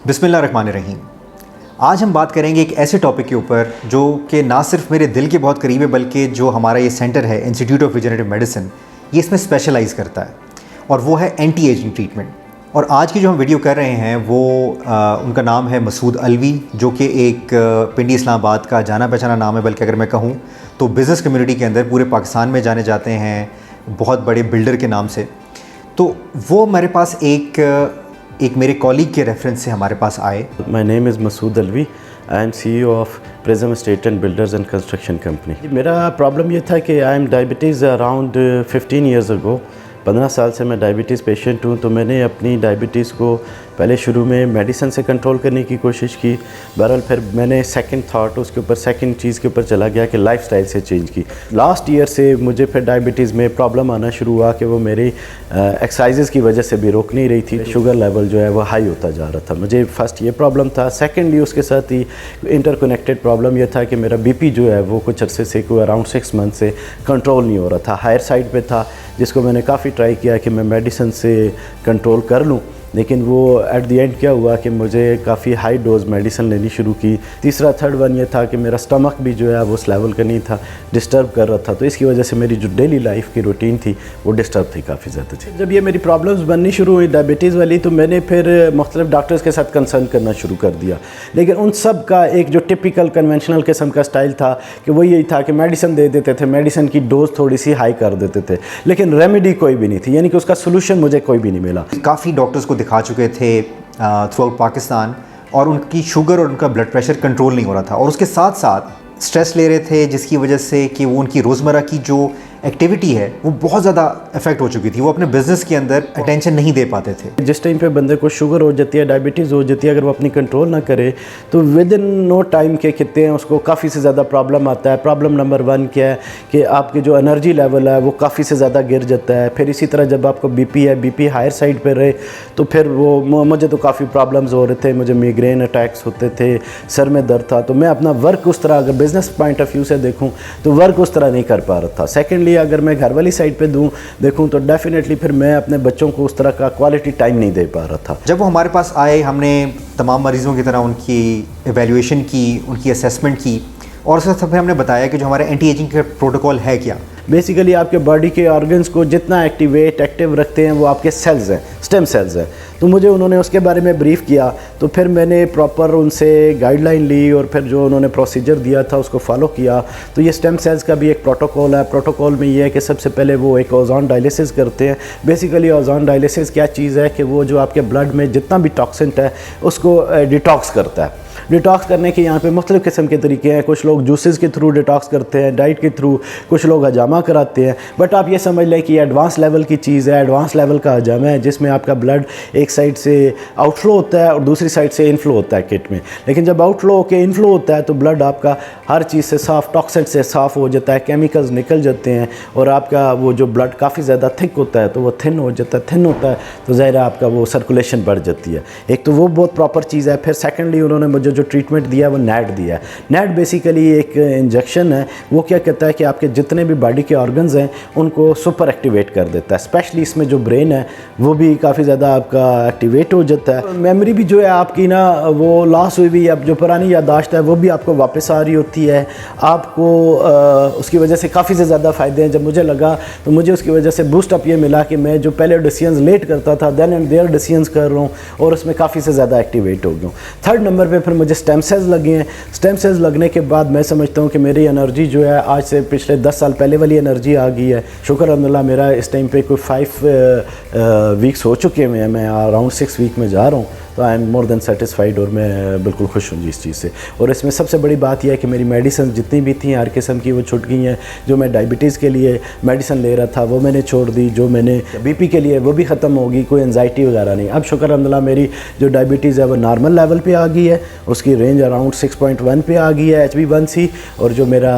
बिस्मिल्लाहिर्रहमानिर्रहीम। आज हम बात करेंगे एक ऐसे टॉपिक के ऊपर जो कि ना सिर्फ मेरे दिल के बहुत करीब है, बल्कि जो हमारा ये सेंटर है इंस्टीट्यूट ऑफ रीजनरेटिव मेडिसिन, ये इसमें स्पेशलाइज़ करता है और वो है एंटी एजिंग ट्रीटमेंट। और आज की जो हम वीडियो कर रहे हैं वो उनका नाम है मसूद अलवी, जो कि एक पिंडी इस्लामाबाद का जाना पहचाना नाम है। बल्कि अगर मैं कहूँ तो बिज़नेस कम्युनिटी के अंदर पूरे पाकिस्तान में जाने जाते हैं बहुत बड़े बिल्डर के नाम से। तो वो मेरे पास एक मेरे कॉलीग के रेफरेंस से हमारे पास आए। My name is Masood Alvi, I am CEO of Prism Estate and Builders and Construction Company. मेरा प्रॉब्लम ये था कि I am diabetes around 15 years ago. 15 साल से मैं डायबिटीज़ पेशेंट हूँ। तो मैंने अपनी डायबिटीज़ को पहले शुरू में मेडिसिन से कंट्रोल करने की कोशिश की। बहरहाल फिर मैंने सेकंड थॉट उसके ऊपर सेकंड चीज़ के ऊपर चला गया कि लाइफस्टाइल से चेंज की। लास्ट ईयर से मुझे फिर डायबिटीज़ में प्रॉब्लम आना शुरू हुआ कि वो मेरी एक्सरसाइजेज़ की वजह से भी रोक नहीं रही थी। शुगर लेवल जो है वो हाई होता जा रहा था। मुझे फर्स्ट ये प्रॉब्लम था। सेकेंडली उसके साथ ही इंटरकनेक्टेड प्रॉब्लम ये था कि मेरा BP जो है वो कुछ अरसे से कोई अराउंड 6 मंथ से कंट्रोल नहीं हो रहा था, हायर साइड पे था, जिसको मैंने काफ़ी ट्राई किया कि मैं मेडिसिन से कंट्रोल कर लूँ। लेकिन वो एट द एंड क्या हुआ कि मुझे काफ़ी हाई डोज मेडिसिन लेनी शुरू की। तीसरा थर्ड वन ये था कि मेरा स्टमक भी जो है वो उस लेवल का नहीं था, डिस्टर्ब कर रहा था। तो इसकी वजह से मेरी जो डेली लाइफ की रूटीन थी वो डिस्टर्ब थी काफ़ी ज़्यादा थी। जब ये मेरी प्रॉब्लम्स बननी शुरू हुई डायबिटीज़ वाली, तो मैंने फिर मुख्तलिफ डॉक्टर्स के साथ कंसल्ट करना शुरू कर दिया। लेकिन उन सब का एक जो टिपिकल कन्वेंशनल किस्म का स्टाइल था कि वो यही था कि मेडिसिन दे देते थे, मेडिसिन की डोज थोड़ी सी हाई कर देते थे, लेकिन रेमेडी कोई भी नहीं थी, यानी कि उसका सोल्यूशन मुझे कोई भी नहीं मिला। काफ़ी डॉक्टर्स को दिखा चुके थे थ्रू आउट पाकिस्तान, और उनकी शुगर और उनका ब्लड प्रेशर कंट्रोल नहीं हो रहा था, और उसके साथ साथ स्ट्रेस ले रहे थे, जिसकी वजह से कि वो उनकी रोज़मर्रा की जो एक्टिविटी है वो बहुत ज़्यादा इफेक्ट हो चुकी थी। वो अपने बिज़नेस के अंदर अटेंशन नहीं दे पाते थे। जिस टाइम पे बंदे को शुगर हो जाती है, डायबिटीज़ हो जाती है, अगर वो अपनी कंट्रोल ना करे तो विद इन नो टाइम के कहते हैं उसको काफ़ी से ज़्यादा प्रॉब्लम आता है। प्रॉब्लम नंबर 1 क्या है कि आपके जो एनर्जी लेवल है वो काफ़ी से ज़्यादा गिर जाता है। फिर इसी तरह जब आपको BP है, BP हायर साइड पर रहे तो फिर वो मुझे तो काफ़ी प्रॉब्लम्स हो रहे थे। मुझे माइग्रेन अटैक्स होते थे, सर में दर्द था। तो मैं अपना वर्क उस तरह, अगर बिज़नेस पॉइंट ऑफ व्यू से देखूँ तो वर्क उस तरह नहीं कर पा रहा था। सेकेंडली अगर मैं घर वाली साइड पे देखूं तो डेफिनेटली फिर मैं अपने बच्चों को उस तरह का क्वालिटी टाइम नहीं दे पा रहा था। जब वो हमारे पास आए, हमने तमाम मरीज़ों की तरह उनकी एवेल्यूएशन की, उनकी असेसमेंट की, और उसके साथ हमने बताया कि जो हमारे एंटी एजिंग का प्रोटोकॉल है क्या। बेसिकली आपके बॉडी के ऑर्गन्स को जितना एक्टिव रखते हैं वो आपके सेल्स हैं, स्टेम सेल्स हैं। तो मुझे उन्होंने उसके बारे में ब्रीफ़ किया, तो फिर मैंने प्रॉपर उनसे गाइडलाइन ली और फिर जो उन्होंने प्रोसीजर दिया था उसको फॉलो किया। तो ये स्टेम सेल्स का भी एक प्रोटोकॉल है। प्रोटोकॉल में ये है कि सबसे पहले वो एक ओजोन डायलिसिस करते हैं। बेसिकली ओजोन डायलिसिस क्या चीज़ है कि वो जो आपके ब्लड में जितना भी टॉक्सिन है उसको डिटॉक्स करता है। डिटॉक्स करने के यहाँ पे मुख्तलिफ़ किस्म के तरीके हैं। कुछ लोग जूसेस के थ्रू डिटॉक्स करते हैं, डाइट के थ्रू, कुछ लोग हजामा कराते हैं। बट आप ये समझ लें कि एडवांस लेवल की चीज़ है। एडवांस लेवल का हजामा है जिसमें आपका ब्लड एक साइड से आउटफ्लो होता है और दूसरी साइड से इनफ्लो होता है किट में। लेकिन जब आउटफ्लो होकर इनफ्लो होता है तो ब्लड आपका हर चीज़ से साफ़, टॉक्सिन से साफ़ हो जाता है, केमिकल्स निकल जाते हैं और आपका वो जो ब्लड काफ़ी ज़्यादा थिक होता है तो वो थिन हो जाता है। थिन होता है तो ज़ाहिर है आपका वो सर्कुलेशन बढ़ जाती है। एक तो वो बहुत प्रॉपर चीज़ है। फिर सेकेंडली उन्होंने मुझे जो ट्रीटमेंट दिया वो नेट दिया है। नेट बेसिकली एक इंजेक्शन है। वो क्या कहता है कि आपके जितने भी बॉडी के ऑर्गन्स हैं उनको सुपर एक्टिवेट कर देता है। स्पेशली इसमें जो ब्रेन है वो भी काफ़ी ज़्यादा आपका एक्टिवेट हो जाता है। मेमोरी भी जो है आपकी ना वो लॉस हुई हुई, अब जो पुरानी याददाश्त है वो भी आपको वापस आ रही होती है। आपको उसकी वजह से काफ़ी से ज़्यादा फ़ायदे हैं। जब मुझे लगा तो मुझे उसकी वजह से बूस्ट अप ये मिला कि मैं जो पहले डिसीजंस लेट करता था देन एंड देयर डिसीजंस कर रहा हूँ और उसमें काफ़ी से ज़्यादा एक्टिवेट हो गया हूँ। थर्ड नंबर पे फिर मुझे स्टेम सेल्स लगे हैं। स्टेम सेल्स लगने के बाद मैं समझता हूँ कि मेरी एनर्जी जो है आज से पिछले 10 साल पहले वाली एनर्जी आ गई है। शुक्र अल्हम्दुलिल्लाह मेरा इस टाइम पे कोई 5 वीक्स हो चुके हैं। मैं अराउंड 6 वीक में जा रहा हूँ। तो I am more than satisfied और मैं बिल्कुल खुश हूँ जी इस चीज़ से। और इसमें सबसे बड़ी बात यह है कि मेरी मेडिसिन जितनी भी थी हर किस्म की वो छूट गई हैं। जो मैं डायबिटीज़ के लिए मेडिसिन ले रहा था वो मैंने छोड़ दी। जो मैंने BP के लिए वो भी ख़त्म होगी। कोई एंजाइटी वगैरह नहीं। अब शुक्र अल्हम्दुलिल्लाह मेरी जो डायबिटीज़ है वो नॉर्मल लेवल पे आ गई है। उसकी रेंज अराउंड 6.1 पे आ गई है HbA1c। और जो मेरा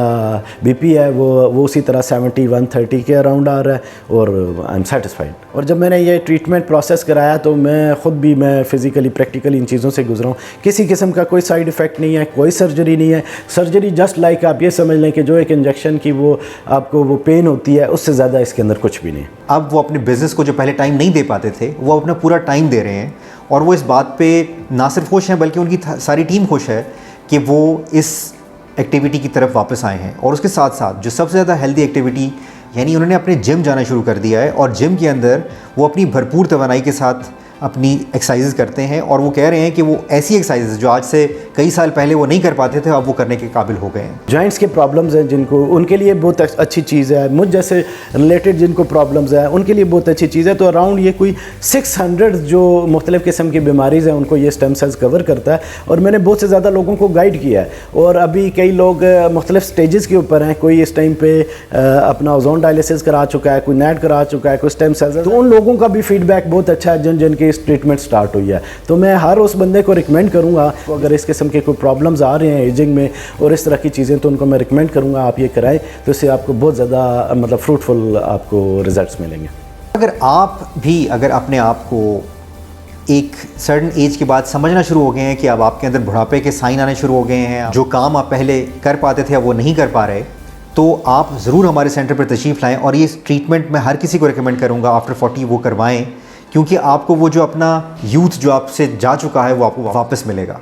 BP है वो उसी तरह 70-130 के अराउंड आ रहा है और आई एम सेटिस्फाइड। और जब मैंने ये ट्रीटमेंट प्रोसेस कराया तो मैं ख़ुद भी फिज़िकली प्रैक्टिकली इन चीज़ों से गुजरा हूँ। किसी किस्म का कोई साइड इफ़ेक्ट नहीं है, कोई सर्जरी नहीं है। सर्जरी जस्ट लाइक आप ये समझ लें कि जो एक इंजेक्शन की वो आपको वो पेन होती है उससे ज़्यादा इसके अंदर कुछ भी नहीं। अब वो अपने बिज़नेस को जो पहले टाइम नहीं दे पाते थे वो अपना पूरा टाइम दे रहे हैं और वो इस बात पे ना सिर्फ खुश हैं बल्कि उनकी सारी टीम खुश है कि वो इस एक्टिविटी की तरफ वापस आए हैं। और उसके साथ साथ जो सबसे ज़्यादा हेल्दी एक्टिविटी, यानी उन्होंने अपने जिम जाना शुरू कर दिया है और जिम के अंदर वो अपनी भरपूर तवानाई के साथ अपनी एक्सरसाइजेज करते हैं। और वो कह रहे हैं कि वो ऐसी एक्सरसाइजेज जो आज से कई साल पहले वो नहीं कर पाते थे, अब वो करने के काबिल हो गए हैं। जॉइंट्स के प्रॉब्लम्स हैं जिनको, उनके लिए बहुत अच्छी चीज़ है। मुझ जैसे रिलेटेड जिनको प्रॉब्लम्स हैं उनके लिए बहुत अच्छी चीज़ है। तो अराउंड ये कोई 600 जो मुख्तलिफ़ किस्म की बीमारीज़ हैं उनको ये स्टेम सेल्स कवर करता है। और मैंने बहुत से ज़्यादा लोगों को गाइड किया है और अभी कई लोग मुख्तलिफ़ स्टेजेस के ऊपर हैं। कोई इस टाइम पे अपना ओजोन डायलिसिस करा चुका है, कोई नेट करा चुका है, कोई स्टेम सेल्स है। तो उन लोगों का भी फीडबैक बहुत अच्छा है जिन जिनकी इस ट्रीटमेंट स्टार्ट हुई है। तो मैं हर उस बंदे को रिकमेंड करूँगा, अगर इस किस्म के कोई प्रॉब्लम्स आ रहे हैं एजिंग में और इस तरह की चीज़ें, तो उनको मैं रिकमेंड करूँगा आप ये कराएं। तो इससे आपको बहुत ज़्यादा मतलब फ्रूटफुल आपको रिजल्ट्स मिलेंगे। अगर अपने आप को एक सर्टन एज के बाद समझना शुरू हो गए हैं कि अब आपके अंदर बुढ़ापे के साइन आने शुरू हो गए हैं, जो काम आप पहले कर पाते थे अब वो नहीं कर पा रहे, तो आप ज़रूर हमारे सेंटर पर तशरीफ़ लाएं। और ये ट्रीटमेंट मैं हर किसी को रिकमेंड करूँगा आफ्टर 40 वो करवाएं, क्योंकि आपको वो जो अपना यूथ जो आपसे जा चुका है वो आपको वापस मिलेगा।